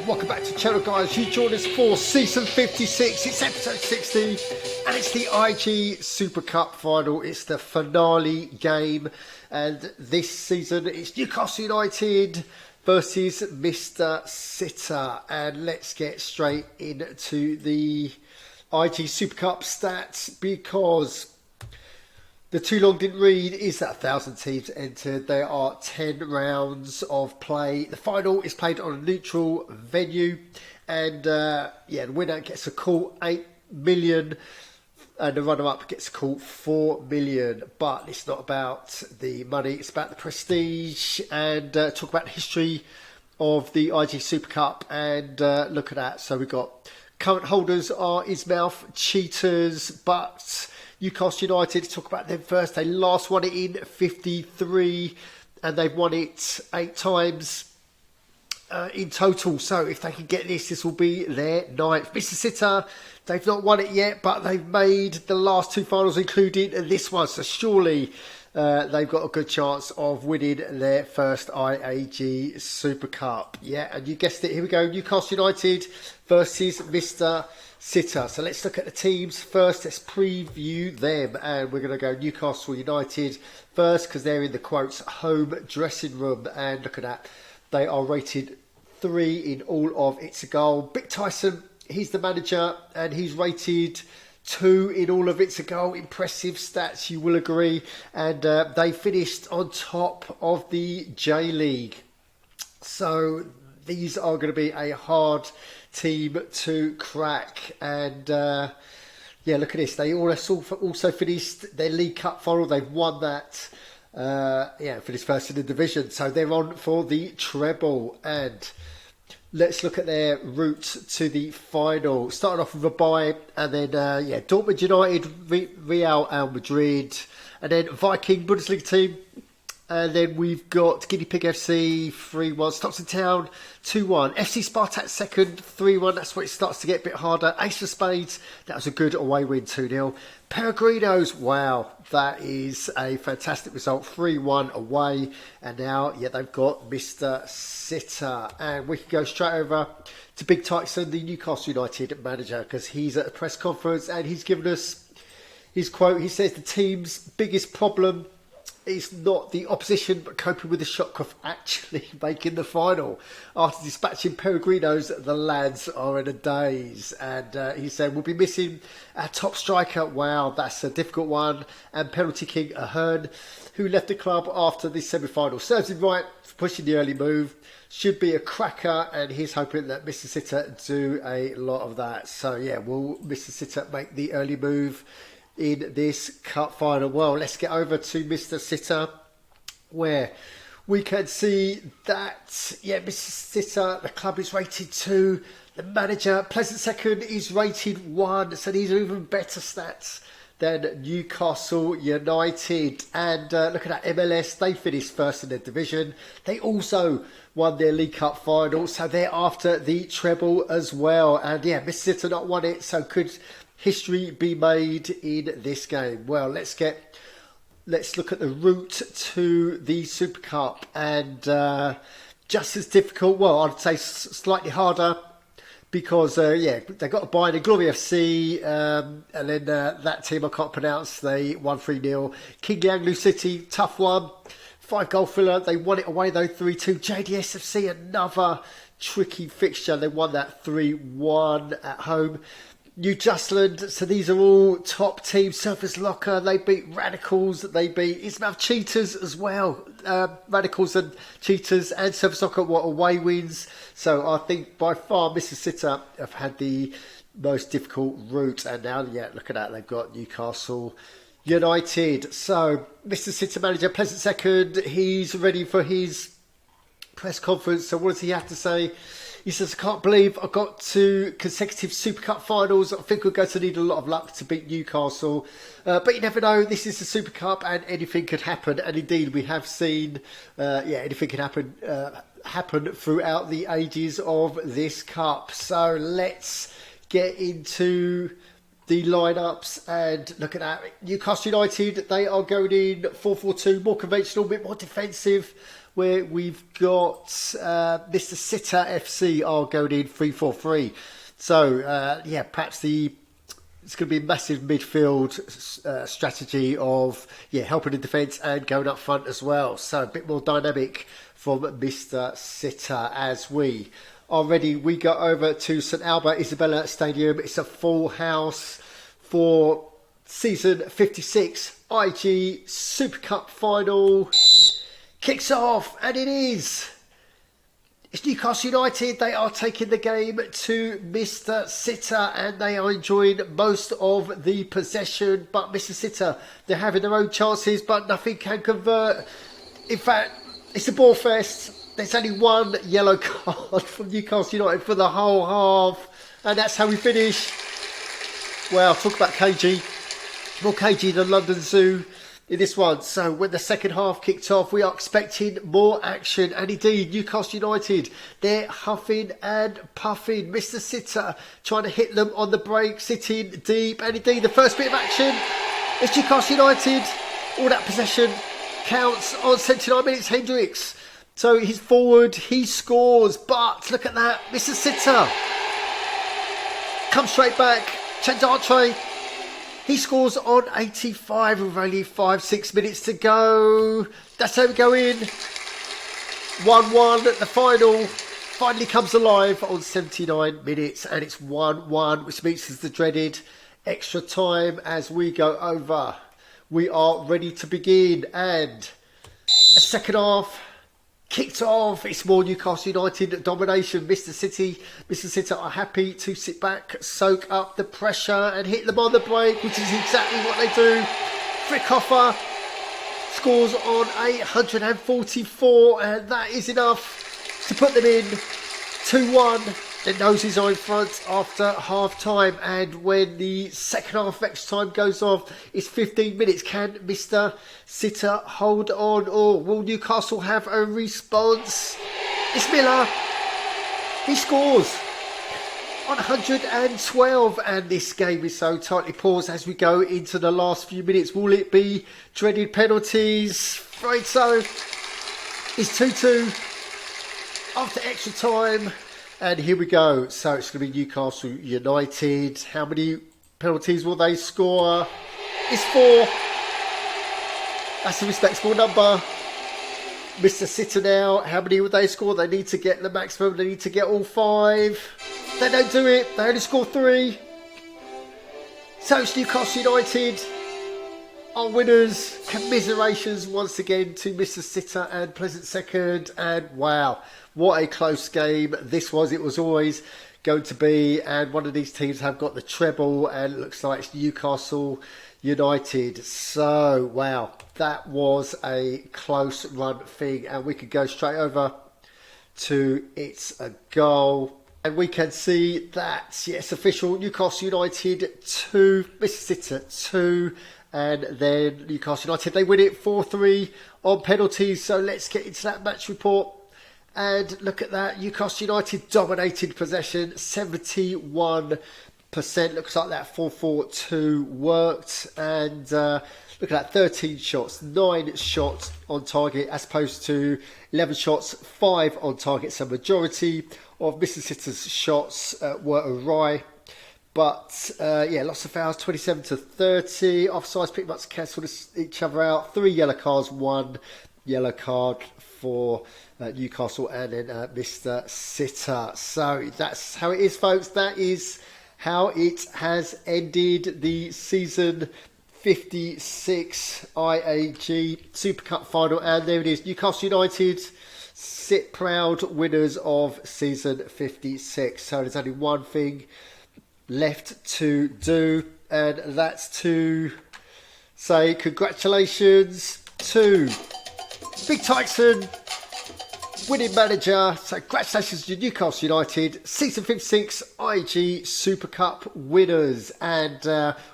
welcome back to the channel, guys. You joined us for season 56. It's episode 60 and it's the IAG Super Cup final. It's the finale game, and this season it's Newcastle United versus Mr. Sitter. And let's get straight into the IAG Super Cup stats, because the too long didn't read is that 1,000 teams entered. There are 10 rounds of play. The final is played on a neutral venue, and the winner gets a cool 8 million, and the runner-up gets a cool 4 million. But it's not about the money; it's about the prestige, and talk about the history of the IAG Super Cup. And look at that. So we've got current holders are Ismouth Cheetahs, but Newcastle United, to talk about them first, they last won it in 53 and they've won it 8 times in total. So if they can get this will be their 9th. Mr. Sitter, they've not won it yet, but they've made the last 2 finals, including this one. So surely they've got a good chance of winning their first IAG Super Cup. Yeah, and you guessed it. Here we go. Newcastle United versus Mr. Sitter. So let's look at the teams first. Let's preview them, and we're going to go Newcastle United first because they're in the quotes home dressing room. And look at that, they are rated 3 in all of ITSAGOAL. Big Tyson, he's the manager, and he's rated 2 in all of ITSAGOAL. Impressive stats, you will agree. And they finished on top of the J League. So these are going to be a hard team to crack. And look at this, they also finished their League Cup final. They've won that, finished first in the division, so they're on for the treble. And let's look at their route to the final. Starting off with a bye, and then Dortmund United, Real Madrid, and then Viking Bundesliga team. And then we've got Guinea Pig FC 3-1, Stockton Town 2-1, FC Spartak second 3-1. That's where it starts to get a bit harder. Ace of Spades, that was a good away win 2-0. Peregrinos, wow, that is a fantastic result, 3-1 away. And now, they've got Mr. Sitter. And we can go straight over to Big Tyson, the Newcastle United manager, because he's at a press conference and he's given us his quote. He says the team's biggest problem is not the opposition, but coping with the shock of actually making the final. After dispatching Peregrinos, the lads are in a daze. And he said, we'll be missing our top striker. Wow, that's a difficult one. And penalty king Ahern, who left the club after the semi-final. Serves him right for pushing the early move. Should be a cracker, and he's hoping that Mr. Sitter do a lot of that. So will Mr. Sitter make the early move in this cup final? Well, let's get over to Mr. Sitter, where we can see that, Mr. Sitter, the club is rated 2. The manager, Pleasant second, is rated 1. So these are even better stats than Newcastle United. And look at that, MLS, they finished first in the division. They also won their League Cup final, so they're after the treble as well. And Mr. Sitter not won it, so could history be made in this game? Well, let's look at the route to the Super Cup, and just as difficult. Well, I'd say slightly harder, because they got to buy the Glory FC, and then that team I can't pronounce, they won 3-0. King Lianglu City, tough one, 5-goal thriller. They won it away though, 3-2. JDSFC, another tricky fixture. They won that 3-1 at home. New Justland, so these are all top teams. Surface Locker, they beat Radicals, they beat Ismouth Cheetahs as well. Radicals and Cheetahs and Surface Locker were away wins. So I think by far Mr. Sitter have had the most difficult route. And now, look at that, they've got Newcastle United. So Mr. Sitter manager, Pleasant second, he's ready for his press conference. So what does he have to say? He says, I can't believe I got 2 consecutive Super Cup finals. I think we're going to need a lot of luck to beat Newcastle. But you never know. This is the Super Cup and anything could happen. And indeed, we have seen, anything can happen throughout the ages of this cup. So let's get into the lineups and look at that. Newcastle United, they are going in 4-4-2, more conventional, a bit more defensive, where we've got Mr. Sitter FC are going in 3-4-3. So, yeah, perhaps it's going to be a massive midfield strategy of helping the defence and going up front as well. So a bit more dynamic from Mr. Sitter as we are ready. We go over to St Albert Isabella Stadium. It's a full house for season 56 IG Super Cup final. Kicks off, and it is. It's Newcastle United. They are taking the game to Mr. Sitter, and they are enjoying most of the possession. But Mr. Sitter, they're having their own chances, but nothing can convert. In fact, it's a ball fest. There's only one yellow card from Newcastle United for the whole half, and that's how we finish. Well, talk about KG. More KG than London Zoo in this one. So when the second half kicked off, we are expecting more action, and indeed Newcastle United, they're huffing and puffing. Mr. Sitter trying to hit them on the break, sitting deep, and indeed the first bit of action is Newcastle United. All that possession counts on 79 minutes. Hendricks, so he's forward, he scores, but look at that, Mr. Sitter comes straight back. Chandatre, he scores on 85 with only 5-6 minutes to go. That's how we go in. 1-1 at the final. Finally comes alive on 79 minutes, and it's 1-1, which means it's the dreaded extra time as we go over. We are ready to begin, and a second half kicked off. It's more Newcastle United domination. Mr. Sitter are happy to sit back, soak up the pressure and hit them on the break, which is exactly what they do. Frickhoffer scores on 844, and that is enough to put them in 2-1. The noses are in front after half time, and when the second half extra time goes off, it's 15 minutes. Can Mr. Sitter hold on, or will Newcastle have a response? It's Miller. He scores on 112, and this game is so tightly paused as we go into the last few minutes. Will it be dreaded penalties? Right, so it's 2-2 after extra time. And here we go. So it's going to be Newcastle United. How many penalties will they score? It's 4. That's a respectable number. Mr. Sitter now. How many will they score? They need to get the maximum. They need to get all 5. They don't do it. They only score 3. So it's Newcastle United. Our winners. Commiserations once again to Mr. Sitter and Pleasant second. And wow, what a close game this was. It was always going to be, and one of these teams have got the treble, and it looks like it's Newcastle United. So wow, that was a close run thing, and we could go straight over to It's a Goal. And we can see that, yes, official, Newcastle United 2, Mr. Sitter 2, and then Newcastle United, they win it 4-3 on penalties. So let's get into that match report and look at that. Newcastle United dominated possession, 71%. Looks like that 4-4-2 worked, and look at that, 13 shots, 9 shots on target as opposed to 11 shots, 5 on target. So majority of Mr. Sitter's shots were awry. But yeah, lots of fouls, 27-30. Offsides pretty much cancelled each other out. 3 yellow cards, 1 yellow card for Newcastle, and then Mr. Sitter. So that's how it is, folks. That is how it has ended the season 56 IAG Super Cup final. And there it is, Newcastle United sit proud winners of season 56. So there's only one thing left to do, and that's to say congratulations to Big Tyson, winning manager. So congratulations to Newcastle United, season 56 IG Super Cup winners. And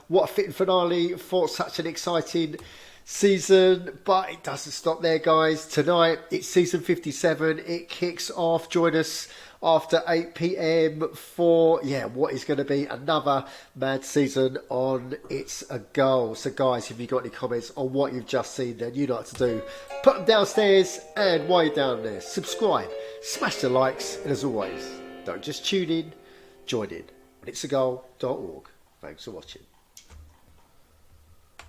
what a fitting finale for such an exciting season, but it doesn't stop there, guys. Tonight it's season 57. It kicks off. Join us after 8 p.m. for what is going to be another mad season on It's a Goal. So guys, if you've got any comments on what you've just seen, then you know what to do. Put them downstairs, and while you're down there, subscribe, smash the likes, and as always, don't just tune in, join in on itsagaol.org. Thanks for watching.